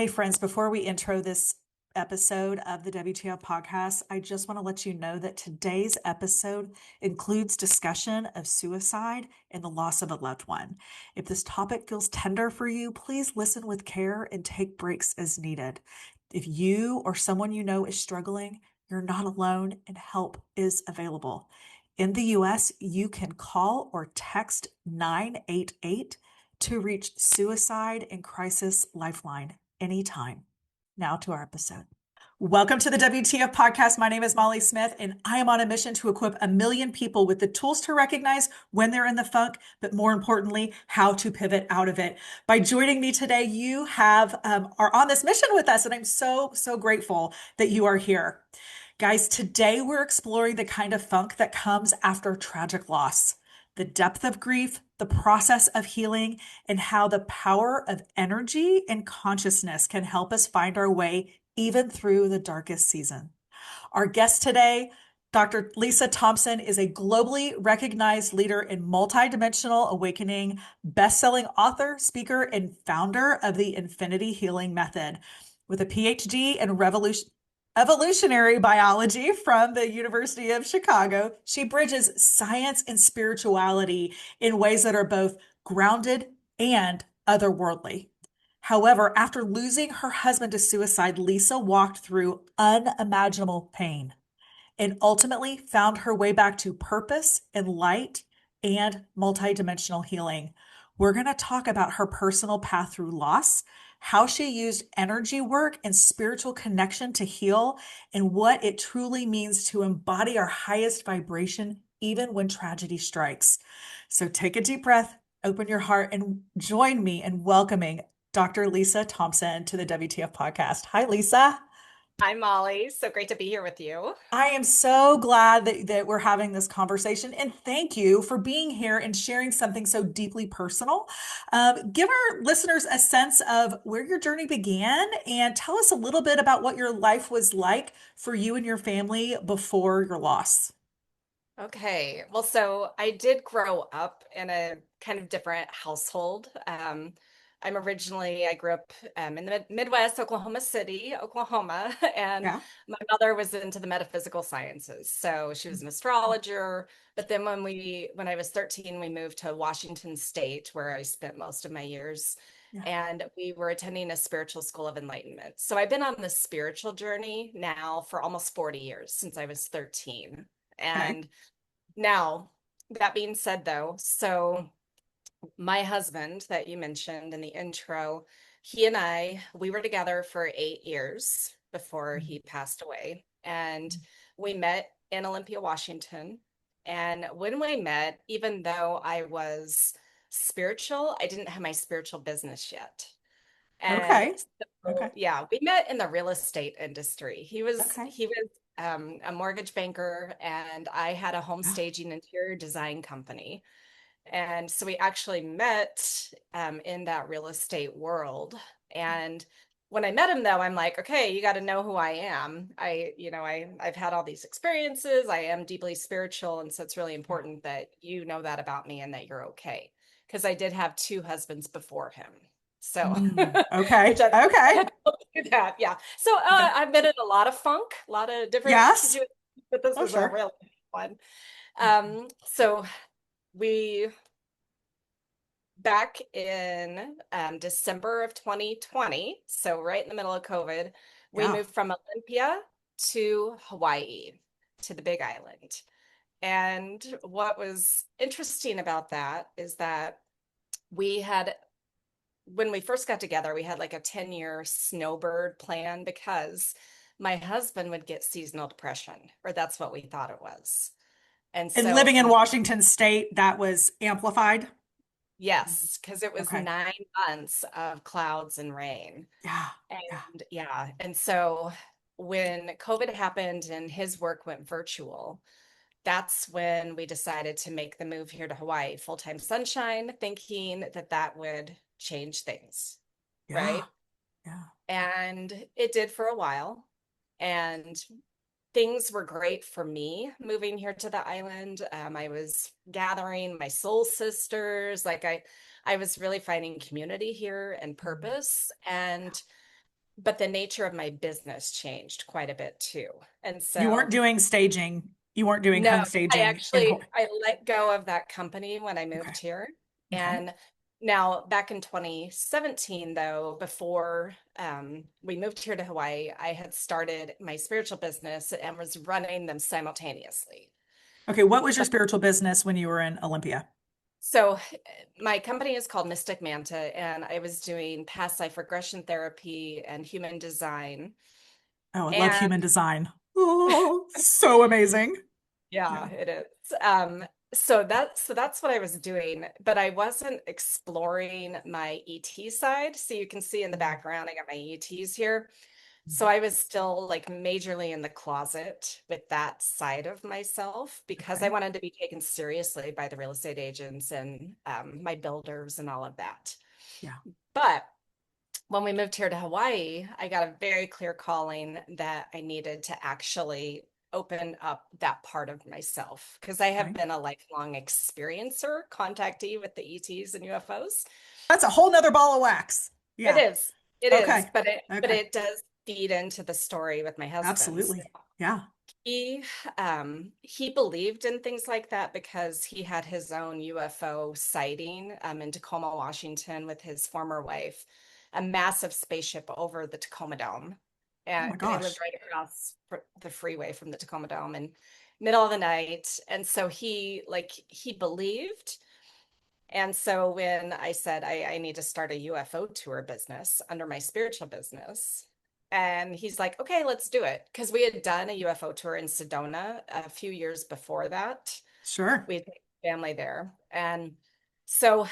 Hey, friends, before we intro this episode of the WTF podcast, I just want to let you know that today's episode includes discussion of suicide and the loss of a loved one. If this topic feels tender for you, please listen with care and take breaks as needed. If you or someone you know is struggling, you're not alone and help is available. In the US, you can call or text 988 to reach Suicide and Crisis Lifeline anytime. Now to our episode. Welcome to the WTF podcast. My name is Molly Smith, and I am on a mission to equip 1 million people with the tools to recognize when they're in the funk, but more importantly, how to pivot out of it. By joining me today, you are on this mission with us, and I'm so grateful that you are here. Guys, today we're exploring the kind of funk that comes after tragic loss, the depth of grief, the process of healing, and how the power of energy and consciousness can help us find our way even through the darkest season. Our guest today, Dr. Lisa Thompson, is a globally recognized leader in multidimensional awakening, best-selling author, speaker, and founder of the Infinity Healing Method. With a PhD in evolutionary biology from the University of Chicago, she bridges science and spirituality in ways that are both grounded and otherworldly. However, after losing her husband to suicide, Lisa walked through unimaginable pain and ultimately found her way back to purpose and light and multidimensional healing. We're going to talk about her personal path through loss, how she used energy work and spiritual connection to heal, and what it truly means to embody our highest vibration, even when tragedy strikes. So take a deep breath, open your heart, and join me in welcoming Dr. Lisa Thompson to the WTF podcast. Hi, Lisa. Hi, Molly. So great to be here with you. I am so glad that we're having this conversation, and thank you for being here and sharing something so deeply personal. Give our listeners a sense of where your journey began and tell us a little bit about what your life was like for you and your family before your loss. Okay. Well, so I did grow up in a kind of different household. I grew up in the Midwest, Oklahoma City, Oklahoma, and Yeah. my mother was into the metaphysical sciences. So she was an astrologer. But then when I was 13, we moved to Washington State, where I spent most of my years. Yeah. And we were attending a spiritual school of enlightenment. So I've been on this spiritual journey now for almost 40 years, since I was 13. Okay. And now, that being said, though, so my husband that you mentioned in the intro, we were together for 8 years before he passed away. And we met in Olympia, Washington. And when we met, even though I was spiritual, I didn't have my spiritual business yet. And Okay. Okay. so, yeah, we met in the real estate industry. Okay. He was a mortgage banker, and I had a home Yeah. staging interior design company. And so we actually met in that real estate world. And when I met him, though, I'm like, okay, you got to know who I am. I've had all these experiences. I am deeply spiritual, and so it's really important that you know that about me and that you're okay. Because I did have two husbands before him. So, which Okay. I Okay. had to do that. Yeah. So Okay. I've been in a lot of funk, a lot of different Yes. situations, but this Oh, is a sure. really fun. So we back in December of 2020, so right in the middle of COVID, we Yeah. moved from Olympia to Hawaii, to the Big Island. And what was interesting about that is that we had, when we first got together, we had like a 10-year snowbird plan because my husband would get seasonal depression, or that's what we thought it was. And And so living in Washington State, that was amplified. yes, because it was Okay. 9 months of clouds and rain. Yeah. Yeah. And yeah, and so when COVID happened and his work went virtual, that's when we decided to make the move here to Hawaii, full-time sunshine, thinking that that would change things, Yeah. right? Yeah. And it did for a while. And things were great for me moving here to the island. I was gathering my soul sisters. I was really finding community here and purpose. And but the nature of my business changed quite a bit too. And You weren't so, doing staging. You weren't doing no, home staging in Hawaii. I let go of that company when I Okay. moved here. Okay. And now back in 2017, though, before we moved here to Hawaii, I had started my spiritual business and was running them simultaneously. Okay. What was your But spiritual business when you were in Olympia? so my company is called Mystic Manta, and I was doing past life regression therapy and human design. Oh, I love And human design. Oh, so amazing. yeah, Yeah. it is. So that's what I was doing, but I wasn't exploring my ET side. So you can see in the background, I got my ETs here. So Mhm. I was still like majorly in the closet with that side of myself because I Okay. wanted to be taken seriously by the real estate agents and my builders and all of that. Yeah. But when we moved here to Hawaii, I got a very clear calling that I needed to actually open up that part of myself because I have Okay. been a lifelong experiencer, contactee with the ETs and UFOs. That's a whole nother ball of wax. It Yeah. is, it is, Okay. but Okay. it does feed into the story with my husband. So Absolutely. Yeah. he he believed in things like that because he had his own UFO sighting in Tacoma, Washington with his former wife, a massive spaceship over the Tacoma Dome. Oh my They lived gosh. right across the freeway from the Tacoma Dome in middle of the night. And so he believed. And so when I said I need to start a UFO tour business under my spiritual business, and he's like, okay, let's do it. Because we had done a UFO tour in Sedona a few years before that. Sure. We had family there. And so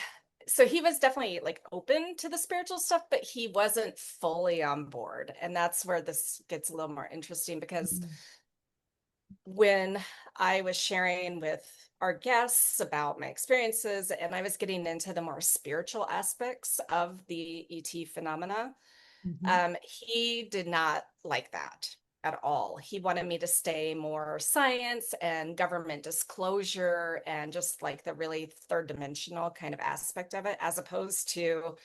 so he was definitely like open to the spiritual stuff, but he wasn't fully on board. And that's where this gets a little more interesting because Mhm. when I was sharing with our guests about my experiences and I was getting into the more spiritual aspects of the ET phenomena, Mhm. he did not like that at all. He wanted me to stay more science and government disclosure and just like the really third dimensional kind of aspect of it, as opposed to,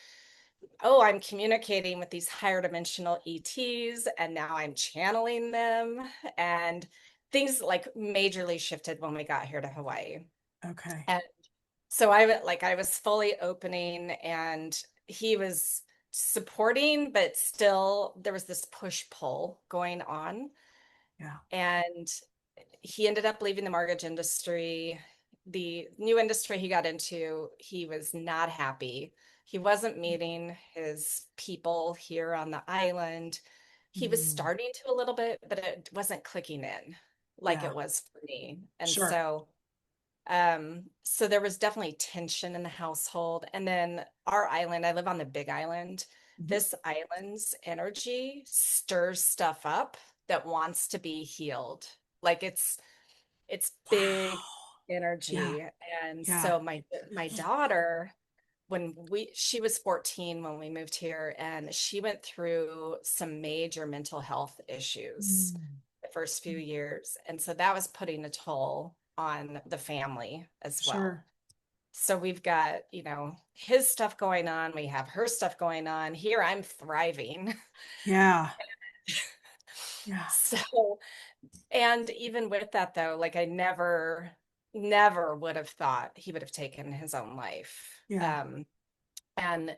oh, I'm communicating with these higher dimensional ETs and now I'm channeling them. And things like majorly shifted when we got here to Hawaii. Okay. And so I was fully opening and he was supporting, but still there was this push pull going on. Yeah. And he ended up leaving the mortgage industry. The new industry he got into, he was not happy. He wasn't meeting his people here on the island. He was Mm. starting to a little bit, but it wasn't clicking in like Yeah. it was for me. And Sure. so there was definitely tension in the household. And then our island, I live on the Big Island. Mhm. This island's energy stirs stuff up that wants to be healed. Like it's big Wow. Yeah. energy. And Yeah. so my daughter, when we she was 14 when we moved here, and she went through some major mental health issues Mm. the first few years. And so that was putting a toll on the family as well. Sure. So we've got, his stuff going on, we have her stuff going on. Here I'm thriving. Yeah. Yeah. So, and even with that though, like I never would have thought he would have taken his own life. Yeah. And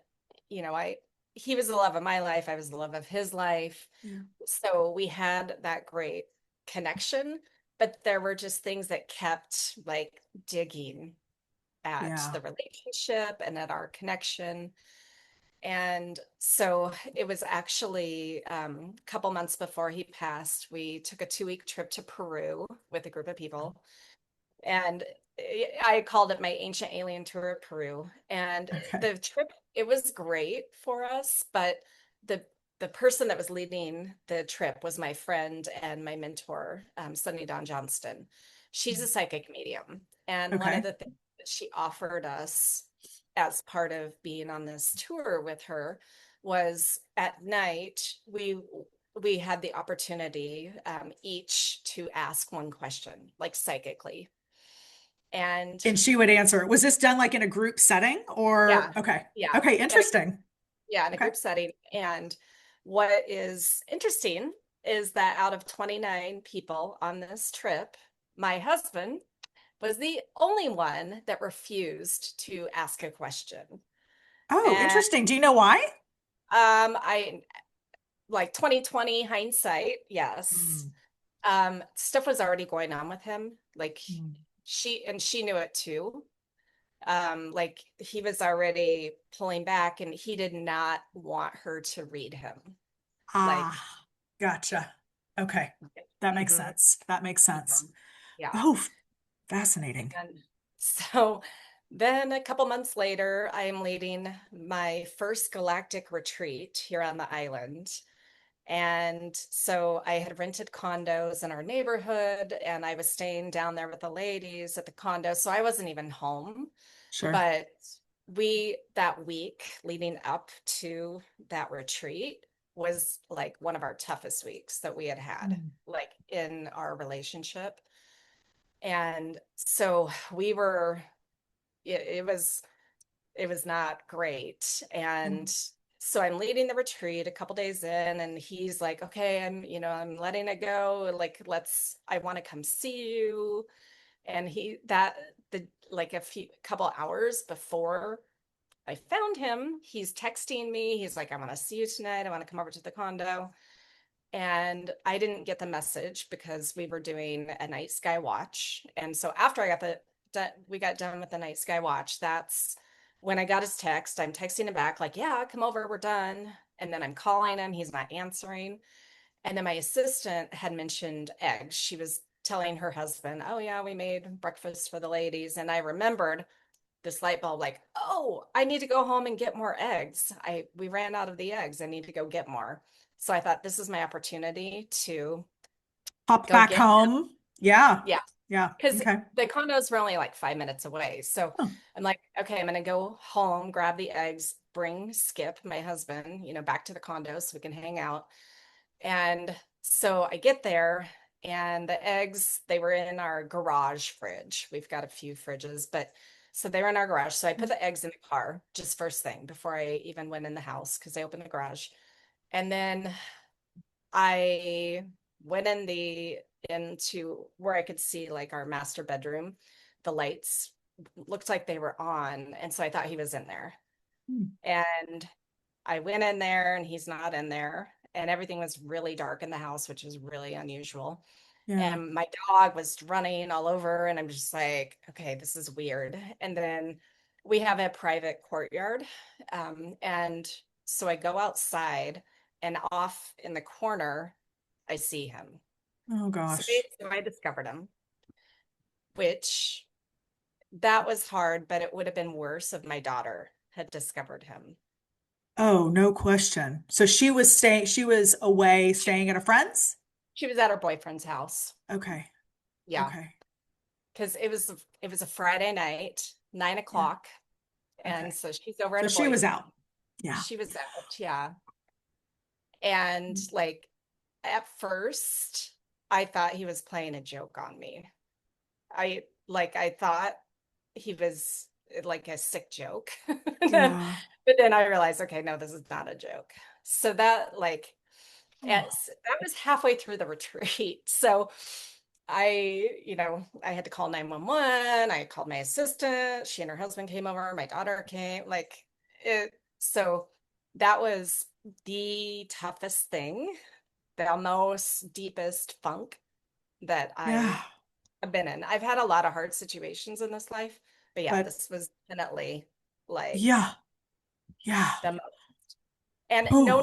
I he was the love of my life, I was the love of his life. Yeah. So we had that great connection, but there were just things that kept like digging at Yeah. the relationship and at our connection. And so it was actually a couple months before he passed, we took a 2-week trip to Peru with a group of people. And I called it my ancient alien tour of Peru. And Okay. the trip, it was great for us, but the the person that was leading the trip was my friend and my mentor, Sunny Dawn Johnston. She's a psychic medium. And one of Okay. the things that she offered us as part of being on this tour with her was at night, we had the opportunity each to ask one question, like psychically. And And she would answer. Was this done like in a group setting or yeah, okay. yeah, Okay, in a, interesting. yeah, in a Okay. group setting. And what is interesting is that out of 29 people on this trip, my husband was the only one that refused to ask a question. Oh, And interesting. Do you know why? I like 2020 hindsight, yes. Mm, Stuff was already going on with him. Like mm. she knew it too. Like he was already pulling back and he did not want her to read him. Like, Ah, gotcha. Okay. That makes mhm, sense. That makes sense. mhm. Yeah. Oh, fascinating. And so then a couple months later, I am leading my first galactic retreat here on the island. And so I had rented condos in our neighborhood and I was staying down there with the ladies at the condo. So I wasn't even home. Sure. But that week leading up to that retreat was like one of our toughest weeks that we had had, Mm, like in our relationship. And so we were, it was not great. And mm. so I'm leading the retreat a couple days in, and he's like, okay, I'm letting it go. Like, I want to come see you. And like a couple hours before I found him, he's texting me. He's like, I want to see you tonight. I want to come over to the condo. And I didn't get the message because we were doing a night sky watch. And so after we got done with the night sky watch, that's when I got his text. I'm texting him back, like, yeah, come over, we're done. And then I'm calling him, he's not answering. And then my assistant had mentioned eggs. She was telling her husband, oh, yeah, we made breakfast for the ladies. And I remembered this light bulb, like, oh, I need to go home and get more eggs. We ran out of the eggs. I need to go get more. So I thought this is my opportunity to Popped go back get, home. Yeah. yeah, Yeah. because Okay. the condos were only like 5 minutes away. So Huh. I'm like, okay, I'm gonna go home, grab the eggs, bring Skip, my husband, back to the condo so we can hang out. And so I get there and the eggs, they were in our garage fridge. We've got a few fridges, but so they were in our garage. So I put the eggs in the car just first thing before I even went in the house because I opened the garage. And then I went into where I could see like our master bedroom. The lights looked like they were on. And so I thought he was in there. Hmm. And I went in there and he's not in there. And everything was really dark in the house, which is really unusual. Yeah. And my dog was running all over. And I'm just like, okay, this is weird. And then we have a private courtyard. And so I go outside and off in the corner, I see him. Oh So gosh. I discovered him, which that was hard, but it would have been worse if my daughter had discovered him. Oh, no question. So she was away staying at a friend's? She was at her boyfriend's house. Okay. Yeah, Okay. because it was a Friday night, nine Yeah. o'clock, and Okay. so she's over at So her she was boyfriend. out. Yeah. She was out, yeah. And like at first, I thought he was playing a joke on me. I thought he was like a sick joke. Yeah. But then I realized, okay, no, this is not a joke. So that like Oh, that was halfway through the retreat. So I had to call 911. I called my assistant. She and her husband came over. My daughter came. Like it. So that was the toughest thing, the most deepest funk that yeah. I have been in. I've had a lot of hard situations in this life, but yeah, But this was definitely like yeah. Yeah. the most. And Oh, no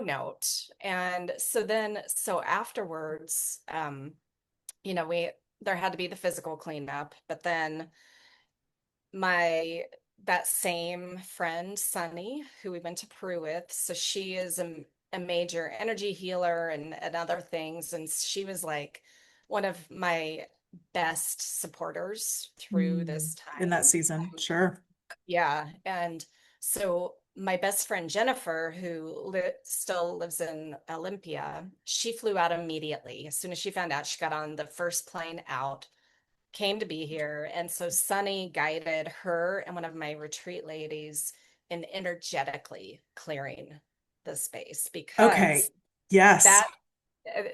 note. And so afterwards, we there had to be the physical cleanup, but then my that same friend Sunny, who we went to Peru with, so she is a major energy healer and other things, and she was like one of my best supporters through this in that time. season. Sure. Yeah, and so my best friend Jennifer, who still lives in Olympia, she flew out immediately. As soon as she found out, she got on the first plane out, came to be here. And so Sunny guided her and one of my retreat ladies in energetically clearing. the space Okay. because Yes. that,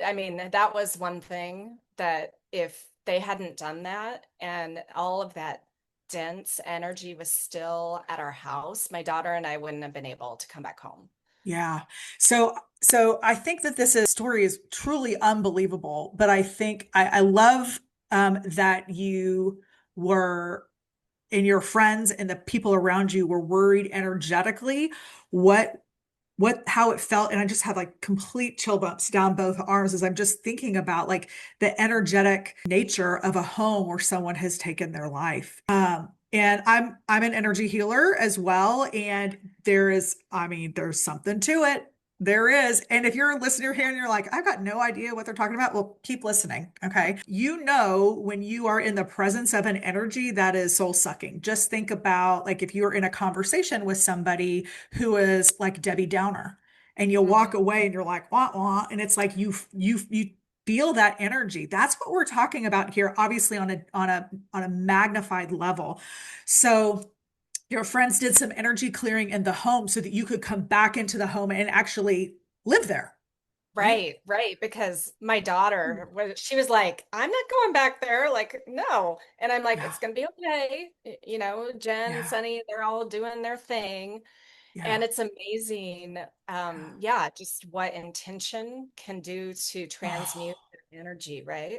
I mean, that was one thing that if they hadn't done that and all of that dense energy was still at our house, my daughter and I wouldn't have been able to come back home. Yeah. So I think that this story is truly unbelievable, but I think I love that you were and your friends and the people around you were worried energetically what how it felt. And I just had like complete chill bumps down both arms as I'm just thinking about like the energetic nature of a home where someone has taken their life. And I'm an energy healer as well. And there is, I mean, there's something to it. There is. And if you're a listener here and you're like, I've got no idea what they're talking about, well, keep listening. Okay. You know, when you are in the presence of an energy that is soul sucking, just think about like if you're in a conversation with somebody who is like Debbie Downer and you'll walk Mhm. away and you're like, wah, wah. And it's like you feel that energy. That's what we're talking about here, obviously on a magnified level. So your friends did some energy clearing in the home so that you could come back into the home and actually live there, right? Right, right. Because my daughter she was like, I'm not going back there. Like, no. And I'm like, Yeah, it's gonna be okay. You know, Jen, yeah, Sunny, they're all doing their thing. yeah, And it's amazing, yeah. yeah, just what intention can do to transmute Oh, energy, right?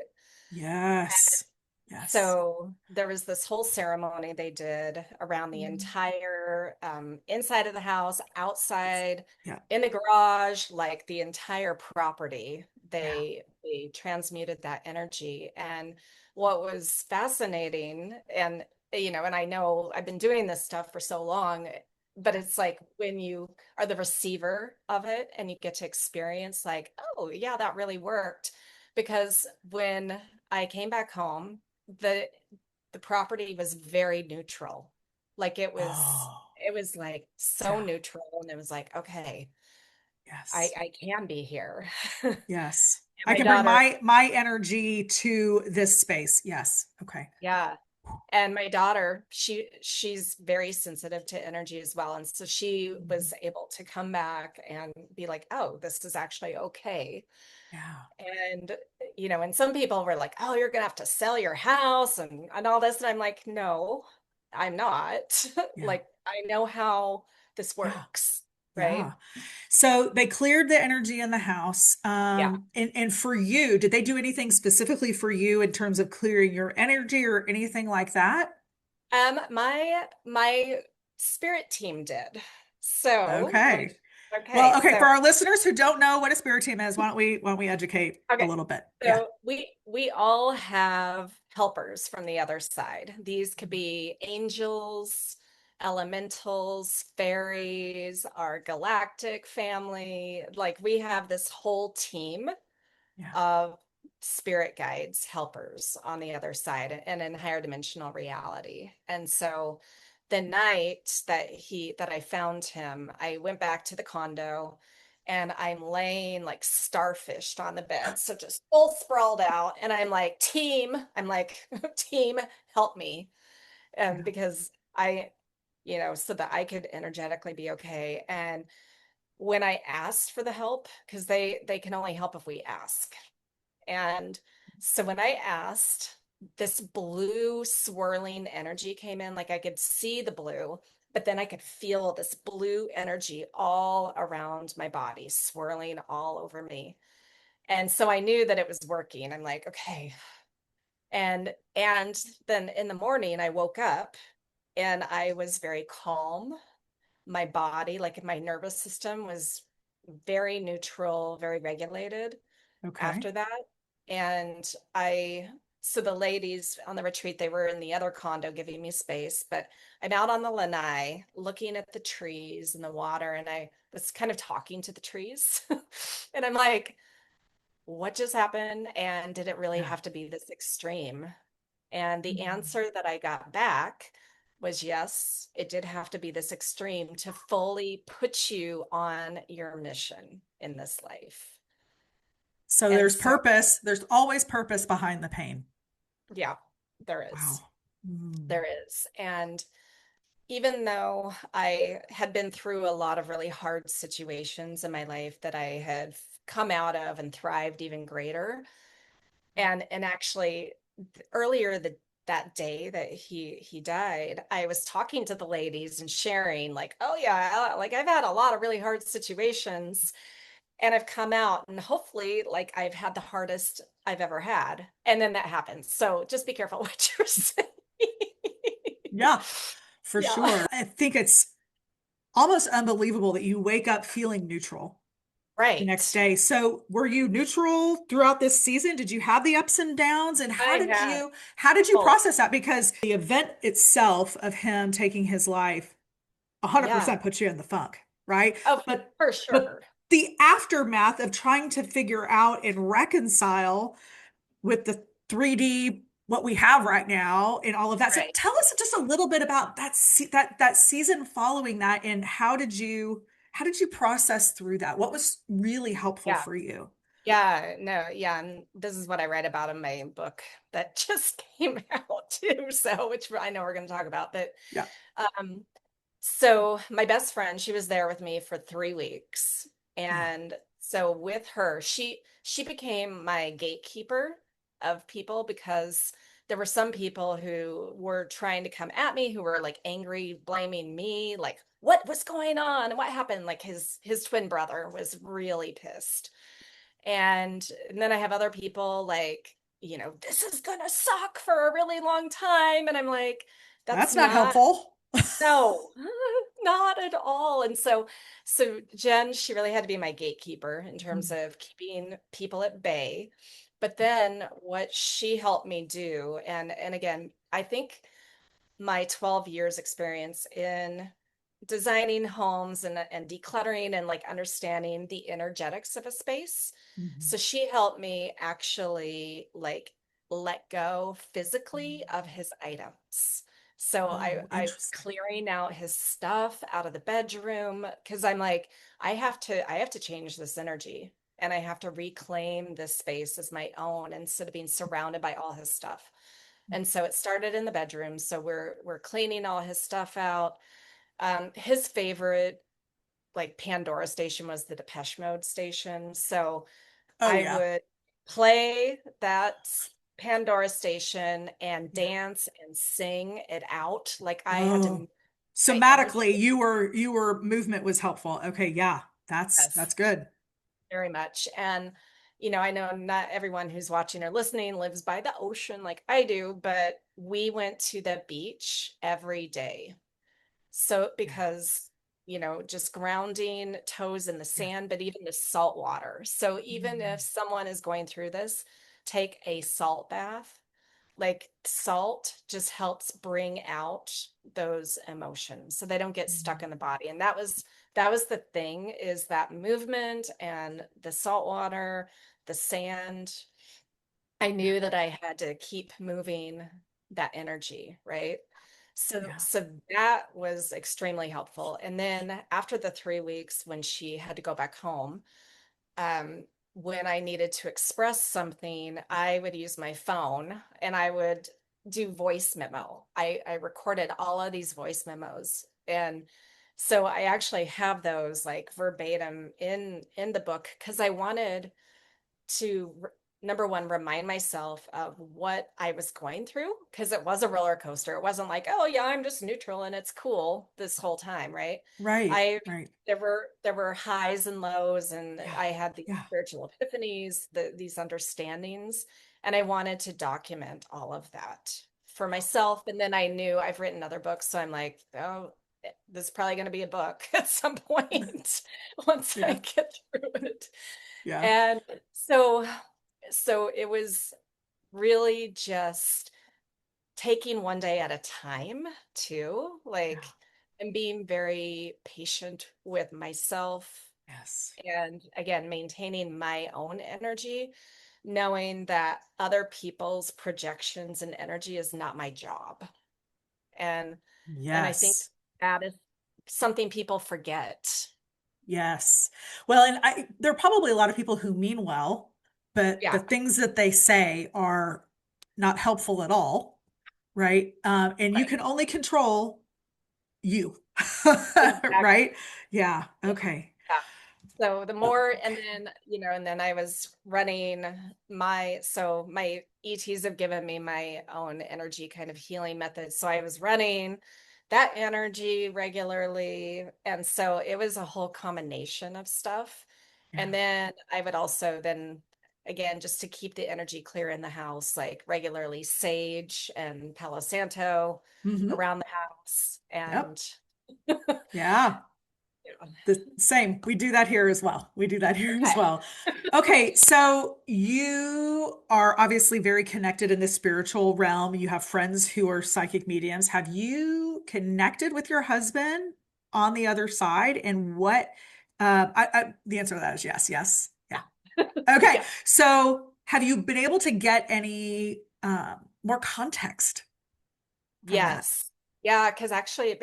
yes, yes, So there was this whole ceremony they did around the mm, entire inside of the house, yes, outside, yeah, in the garage, like the entire property. yeah, They transmuted that energy. And what was fascinating, and and I know I've been doing this stuff for so long, but it's like when you are the receiver of it and you get to experience like, oh yeah, that really worked. Because when I came back home, the the property was very neutral. Like oh, it was like so yeah, neutral and it was like, okay, yes. I can be here. And Yes. I my can bring daughter, my energy to this space. Yes. Okay. yeah. And my daughter, she's very sensitive to energy as well. And so she Mhm. was able to come back and be like, oh, this is actually okay. Yeah. And and some people were like, "Oh, you're gonna have to sell your house and all this." And I'm like, "No, I'm not." Yeah. Like, I know how this Yeah. works, right? Yeah. So they cleared the energy in the house. Yeah. And for you, did they do anything specifically for you in terms of clearing your energy or anything like that? My spirit team did. So, Okay. like, okay, Well, okay, so for our listeners who don't know what a spirit team is, why don't we educate a okay. little bit? Yeah. So we all have helpers from the other side. These could be angels, elementals, fairies, our galactic family. Like we have this whole team Yeah. of spirit guides, helpers on the other side and in higher dimensional reality. And so the night that I found him, I went back to the condo and I'm laying like starfished on the bed. So just full sprawled out. And I'm like, team, help me. And Yeah. because so that I could energetically be okay. And when I asked for the help, because they can only help if we ask. And so when I asked, this blue swirling energy came in, like I could see the blue, but then I could feel this blue energy all around my body, swirling all over me. And so I knew that it was working. I'm like, okay. And then in the morning I woke up and I was very calm. My body, like my nervous system was very neutral, very regulated Okay. after that. And so the ladies on the retreat, they were in the other condo giving me space, but I'm out on the lanai looking at the trees and the water, and I was kind of talking to the trees. And I'm like, what just happened? And did it really Yeah. have to be this extreme? And the Mm. answer that I got back was yes, it did have to be this extreme to fully put you on your mission in this life. So And there's so purpose. There's always purpose behind the pain. yeah, there is. Wow. Mm. There is. And, even though I had been through a lot of really hard situations in my life that I had come out of and thrived even greater. And actually earlier that day that he died, I was talking to the ladies and sharing like, oh yeah, like I've had a lot of really hard situations and I've come out and hopefully like I've had the hardest I've ever had. And then that happens. So just be careful what you're saying. Yeah, for Yeah. sure. I think it's almost unbelievable that you wake up feeling neutral the next Right. day. So were you neutral throughout this season? Did you have the ups and downs? And I had how did you both. process that? Because the event itself of him taking his life Yeah. 100% puts you in the funk, right? Oh, But for but sure. the aftermath of trying to figure out and reconcile with the 3D what we have right now and all of that. So Right. tell us just a little bit about that season following that, and how did you process through that? What was really helpful Yeah. for you? Yeah, no, yeah, and this is what I write about in my book that just came out too, so which I know we're going to talk about. But Yeah. um, so my best friend, she was there with me for 3 weeks, Yeah. and so with her, she became my gatekeeper of people because there were some people who were trying to come at me who were like angry, blaming me, like what was going on and what happened. Like his twin brother was really pissed. And then I have other people like, this is gonna suck for a really long time. And I'm like, that's That's not not, helpful. no, not at all. And so Jen, she really had to be my gatekeeper in terms of keeping people at bay. But then what she helped me do, and again, I think my 12 years experience in designing homes and decluttering and like understanding the energetics of a space. Mhm. So she helped me actually like let go physically of his items. So Oh, I was interesting. clearing out his stuff out of the bedroom because I'm like, I have to change this energy and I have to reclaim this space as my own instead of being surrounded by all his stuff. And so it started in the bedroom. So we're cleaning all his stuff out. His favorite like Pandora station was the Depeche Mode station. So Oh I yeah. would play that Pandora station and Yeah. dance and sing it out. Like I had to Oh, move my energy. somatically, you were movement was helpful. Okay, yeah, that's Yes, good. very much. And I know not everyone who's watching or listening lives by the ocean like I do, but we went to the beach every day. So Yeah, because, just grounding toes in the yeah. sand, but even the salt water. So even if Mm, someone is going through this, take a salt bath. Like salt just helps bring out those emotions so they don't get stuck mm, in the body. And that was the thing is that movement and the salt water, the sand. I yeah, knew that I had to keep moving that energy, right? So yeah, so that was extremely helpful. And then after the 3 weeks when she had to go back home, um, when I needed to express something, I would use my phone and I would do voice memo. I recorded all of these voice memos. And so I actually have those like verbatim in the book because I wanted to number one, remind myself of what I was going through because it was a roller coaster. It wasn't like, oh yeah, I'm just neutral and it's cool this whole time, right? right, I right. there were highs and lows, and Yeah, I had these yeah, spiritual epiphanies, these understandings, and I wanted to document all of that for myself. And then I knew I've written other books, so I'm like, oh, this is probably going to be a book at some point once I yeah, get through it. yeah, And so it was really just taking one day at a time too, yeah. like and being very patient with myself Yes, and again maintaining my own energy, knowing that other people's projections and energy is not my job. And and I think yes, that is something people forget. yes. Well, and there are probably a lot of people who mean well, but the Yeah, things that they say are not helpful at all, right? And you right. can only control you. Exactly. Right? Yeah. Yeah. Okay. Yeah. So the more, and then, and then I was running so my ETs have given me my own energy kind of healing method. So I was running that energy regularly. And so it was a whole combination of stuff. Yeah. And then I would also then, again, just to keep the energy clear in the house, like regularly sage and Palo Santo Hmm. around the house. Yep. And Yeah. yeah. The same. We do that here as well. We do that here as Okay. well. Okay, so you are obviously very connected in the spiritual realm. You have friends who are psychic mediums. Have you connected with your husband on the other side? And what, the answer to that is yes, yes. Yeah. Okay, Yeah. so have you been able to get any more context from that? Yes. Yeah, because actually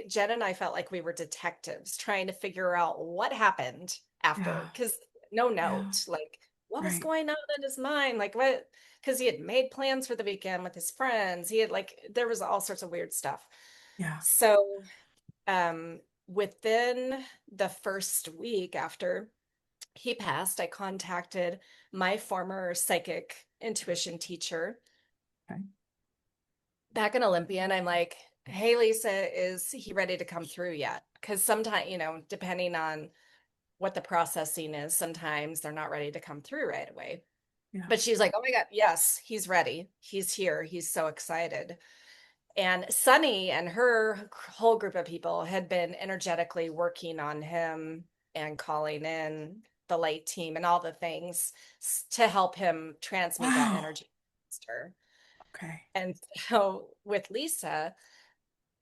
Jen and I felt like we were detectives trying to figure out what happened Yeah, after, because no yeah, note, like what was right. going on in his mind? Like what, because he had made plans for the weekend with his friends. He had there was all sorts of weird stuff. Yeah. So, within the first week after he passed, I contacted my former psychic intuition teacher Okay. back in Olympia, and I'm like, hey, Lisa, is he ready to come through yet? Because sometimes, depending on what the processing is, sometimes they're not ready to come through right away. Yeah. But she's like, oh my God, yes, he's ready. He's here. He's so excited. And Sunny and her whole group of people had been energetically working on him and calling in the light team and all the things to help him transmute that Wow. energy faster. Okay. And so with Lisa,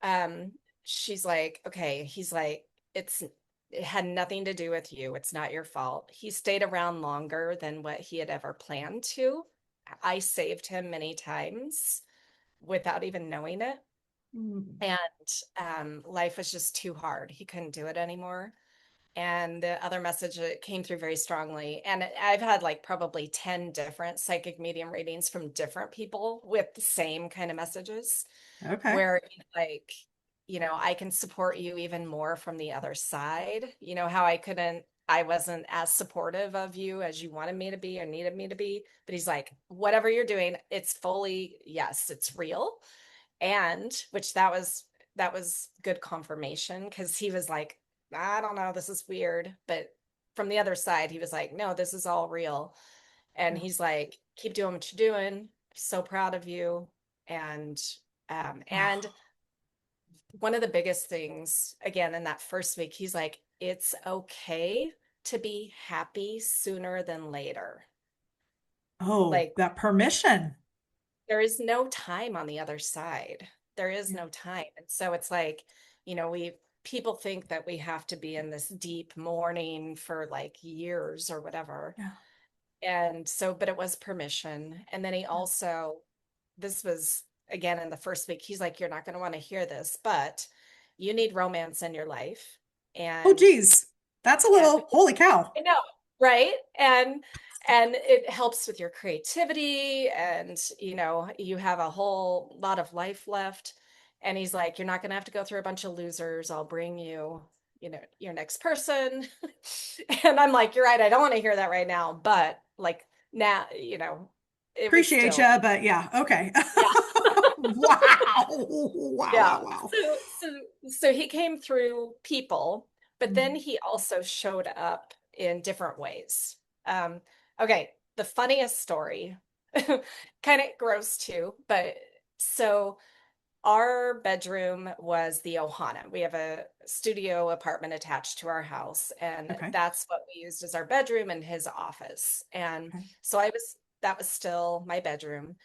um, she's like, okay, he's like, it had nothing to do with you. It's not your fault. He stayed around longer than what he had ever planned to. I saved him many times without even knowing it. Mm. And life was just too hard. He couldn't do it anymore. And the other message that came through very strongly. And I've had like probably 10 different psychic medium readings from different people with the same kind of messages Okay. where like, I can support you even more from the other side. You know, how I wasn't as supportive of you as you wanted me to be or needed me to be. But he's like, whatever you're doing, it's fully, yes, it's real. And which that was good confirmation because he was like, I don't know, this is weird. But from the other side, he was like, no, this is all real. And Yeah. he's like, keep doing what you're doing. So proud of you. And Wow. one of the biggest things, again, in that first week, he's like, it's okay to be happy sooner than later. Oh, Like, that permission. there is no time on the other side. There is Yeah. no time. And so it's like, we people think that we have to be in this deep mourning for like years or whatever. Yeah. And so, but it was permission. And then he Yeah. also, this was again in the first week, he's like, you're not going to want to hear this, but you need romance in your life. Oh, And geez. That's a and little, holy cow. I know, right? And it helps with your creativity and you have a whole lot of life left. And he's like, you're not gonna have to go through a bunch of losers. I'll bring you, your next person. And I'm like, you're right, I don't want to hear that right now, but like now, it was Appreciate still, you, but yeah. Okay. yeah. Wow. Wow. Yeah. Wow. Wow. So he came through people, but then Mm. he also showed up in different ways. Okay, the funniest story, kind of gross too, but so our bedroom was the Ohana. We have a studio apartment attached to our house, and Okay. that's what we used as our bedroom and his office. And Okay. so that was still my bedroom.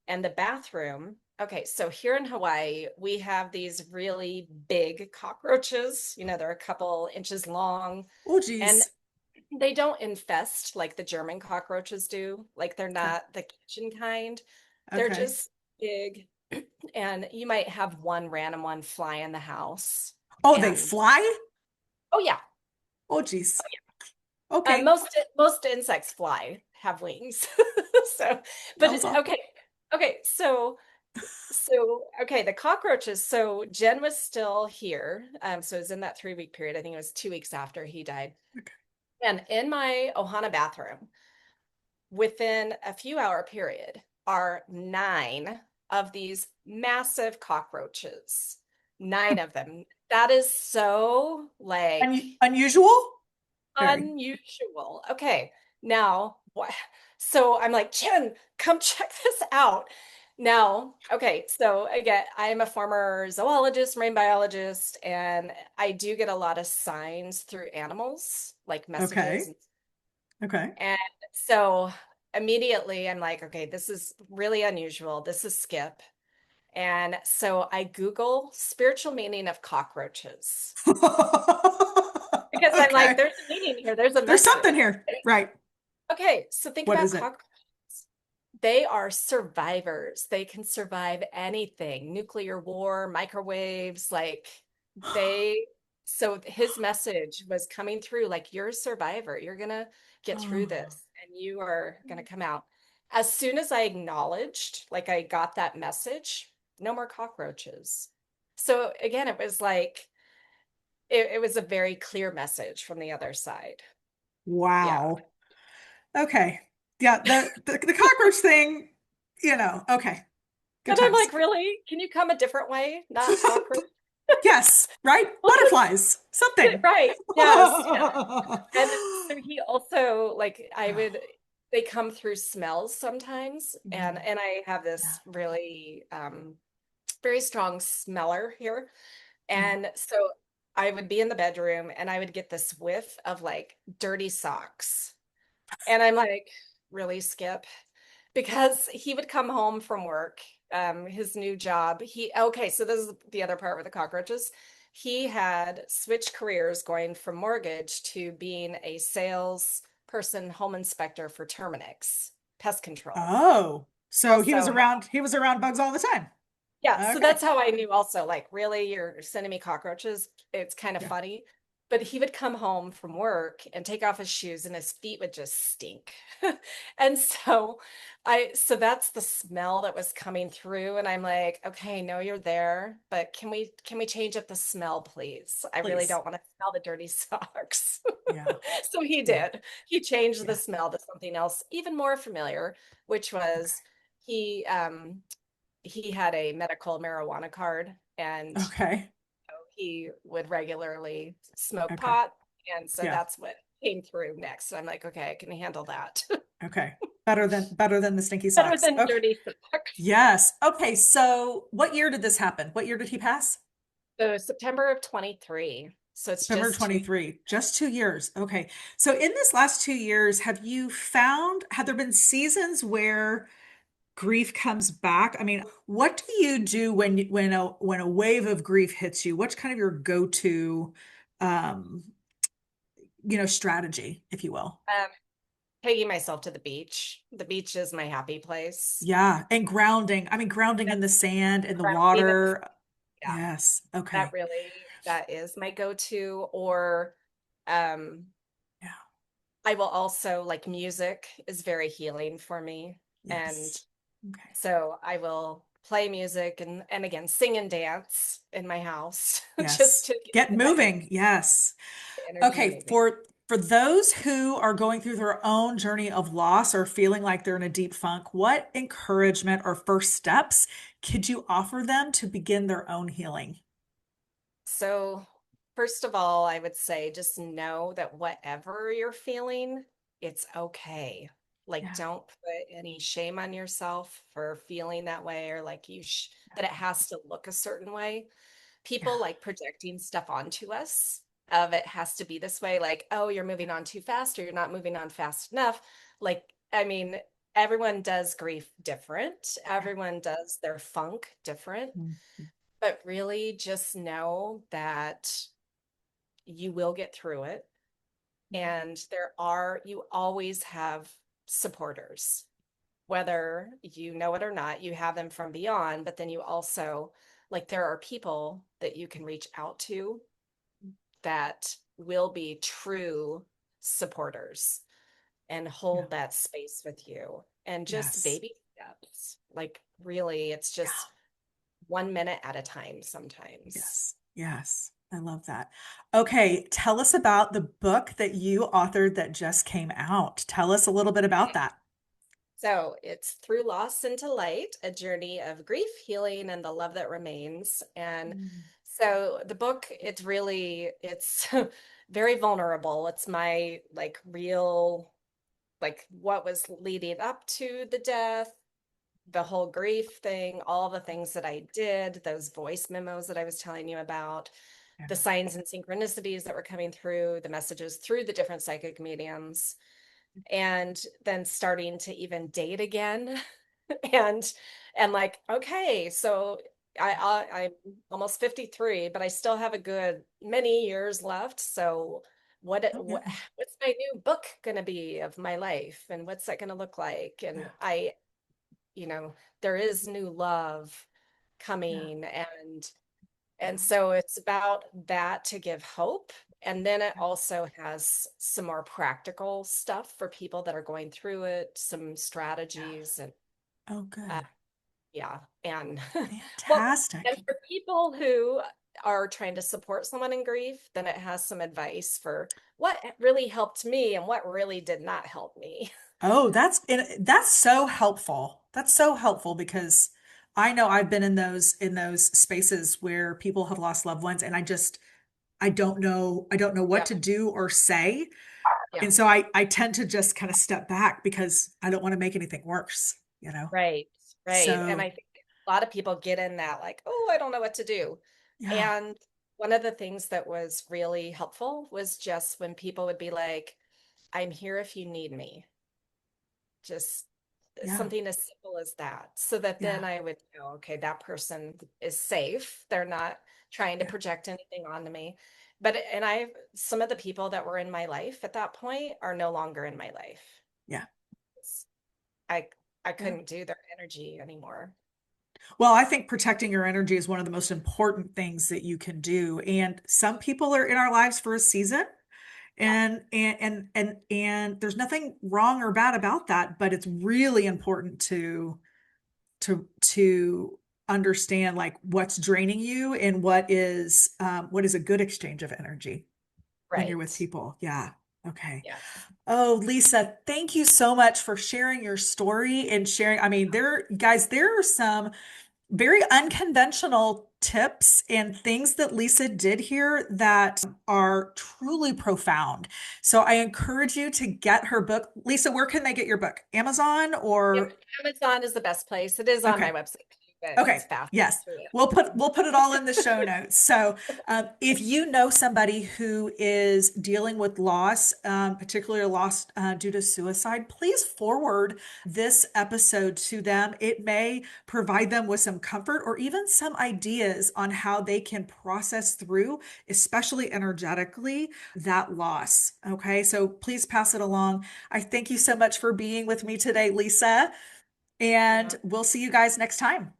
And the bathroom, okay, so here in Hawaii, we have these really big cockroaches. They're a couple inches long, Oh, and geez. they don't infest like the German cockroaches do. Like they're Okay. not the kitchen kind. They're Okay. just big. And you might have one random one fly in the house. Oh, they And fly? oh yeah, Oh, geez. Okay. most insects fly, have wings. So, but Tells all. okay, so So, okay, the cockroaches. So Jen was still here. So it was in that 3 week period. I think it was 2 weeks after he died. Okay. And in my Ohana bathroom, within a few hour period, are 9 of these massive cockroaches. 9 of them. That is so like Unusual? Very. unusual. Okay, now what? So I'm like, Jen, come check this out. Now, okay, so again, I'm a former zoologist, marine biologist, and I do get a lot of signs through animals, like messages. Okay. Okay. And so immediately I'm like, okay, this is really unusual. This is Skip. And so I Google spiritual meaning of cockroaches because I'm like, Okay. there's a meaning here, there's a There's something message. here. Right. Okay, so think What about is it? cockroaches. They are survivors. They can survive anything, nuclear war, microwaves, like they, so his message was coming through like you're a survivor. You're gonna get through this and you are gonna come out. As soon as I acknowledged, like I got that message, no more cockroaches. So again, it was like it was a very clear message from the other side. Yeah. Wow. Okay. Yeah, the cockroach thing, okay. Good And I'm times. like, really? Can you come a different way? Not cockroach? Yes, right? Butterflies, something. Right. Yes. Yeah. And so he also like I would they come through smells sometimes and Mhm. I have Yeah. this really very strong smeller here. Yeah. And so I would be in the bedroom and I would get this whiff of like dirty socks. And I'm like, really, Skip? Because he would come home from work, his new job. Okay, so this is the other part with the cockroaches. He had switched careers going from mortgage to being a sales person, home inspector for Terminix, pest control. Oh, so he was Also, around bugs all the time. yeah, so Okay. that's how I knew also, like, really, you're sending me cockroaches? It's kind of Yeah. funny. But he would come home from work and take off his shoes and his feet would just stink. And so that's the smell that was coming through. And I'm like, okay, no, you're there, but can we change up the smell, please? I really Please. don't want to smell the dirty socks. Yeah. So he Yeah. did. He changed the Yeah. smell to something else even more familiar, which was he he had a medical marijuana card and Okay. he would regularly smoke Okay. pot. And so Yeah. that's what came through next. I'm like, okay, I can handle that. Okay. Better than the stinky Better socks. than Okay. dirty socks. Yes. Okay. So what year did this happen? What year did he pass? So September of 23. So it's September just 23, just 2 years. Okay. So in this last 2 years, have there been seasons where grief comes back? I mean, what do you do when a wave of grief hits you? What's kind of your go-to, um, strategy, if you will? taking myself to the beach. The beach is my happy place. Yeah. And grounding. I mean, grounding in the That's sand, in the grounding in the, water. yeah, Yes. that Okay. really, that is my go-to. Or um, Yeah. I will also like music is very healing for me. And Yes. Okay. so I will play music and again sing and dance in my house just Yes. to Get get that moving. Yes. energy Okay, moving. for those who are going through their own journey of loss or feeling like they're in a deep funk, what encouragement or first steps could you offer them to begin their own healing? So first of all, I would say just know that whatever you're feeling, it's okay. Like Yeah, don't put any shame on yourself for feeling that way or like that it has to look a certain way. yeah, People like projecting stuff onto us of it has to be this way, like, oh, you're moving on too fast or you're not moving on fast enough. Like, I mean, everyone does grief different, yeah. everyone does their funk different, Mhm. but really just know that you will get through it. And you always have supporters, whether you know it or not, you have them from beyond, but then you also, like, there are people that you can reach out to that will be true supporters and Yeah, hold that space with you and just yes. baby steps. Like Really, it's just Yeah. 1 minute at a time sometimes. Yes. Yes. I love that. Okay, tell us about the book that you authored that just came out. Tell us a little bit about that. So it's Through Loss into Light, a journey of grief, healing, and the love that remains. And Mm. so the book, it's very vulnerable. It's my like real, like what was leading up to the death, the whole grief thing, all the things that I did, those voice memos that I was telling you about, Yeah. the signs and synchronicities that were coming through, the messages through the different psychic mediums, and then starting to even date again. and and like, okay, so I'm almost 53, but I still have a good many years left. So Oh, yeah. what's my new book going to be of my life, and what's that going to look like? And Yeah. you know, there is new love Yeah. coming, and Yeah. so it's about that to give hope. And then it also has some more practical stuff for people that are going through it, some Yeah. strategies, and Oh, uh, good. yeah. And well, and Fantastic. for people who are trying to support someone in grief, then it has some advice for what really helped me and what really did not help me. Oh, that's so helpful. That's so helpful because I know I've been in those spaces where people have lost loved ones and I don't know what Yeah. to do or say. Yeah. And so I tend to just kind of step back because I don't want to make anything worse, you know? Right. Right. And So, I think a lot of people get in that like, oh, I don't know what to do. yeah, And one of the things that was really helpful was just when people would be like, I'm here if you need me. Just yeah, something as simple as that. So that yeah, then I would know, okay, that person is safe. They're not trying to yeah, project anything onto me. But, and some of the people that were in my life at that point are no longer in my life. yeah, I, I yeah. couldn't do their energy anymore. Well, I think protecting your energy is one of the most important things that you can do. And some people are in our lives for a season. Yeah. And there's nothing wrong or bad about that, but it's really important to understand like what's draining you and what is a good exchange of energy when you're with Right. people. Yeah. Okay. Yes. Oh, Lisa, thank you so much for sharing your story and sharing. I mean, there are some very unconventional tips and things that Lisa did here that are truly profound. So I encourage you to get her book. Lisa, where can they get your book? Amazon Am- or Amazon is the best place. It is on my okay. website, but Okay. it's fast Yes. through it. We'll put it all in the show notes. So, if you know somebody who is dealing with loss, particularly loss due to suicide, please forward this episode to them. It may provide them with some comfort or even some ideas on how they can process through, especially energetically, that loss. Okay. So please pass it along. I thank you so much for being with me today, Lisa, and Yeah. we'll see you guys next time.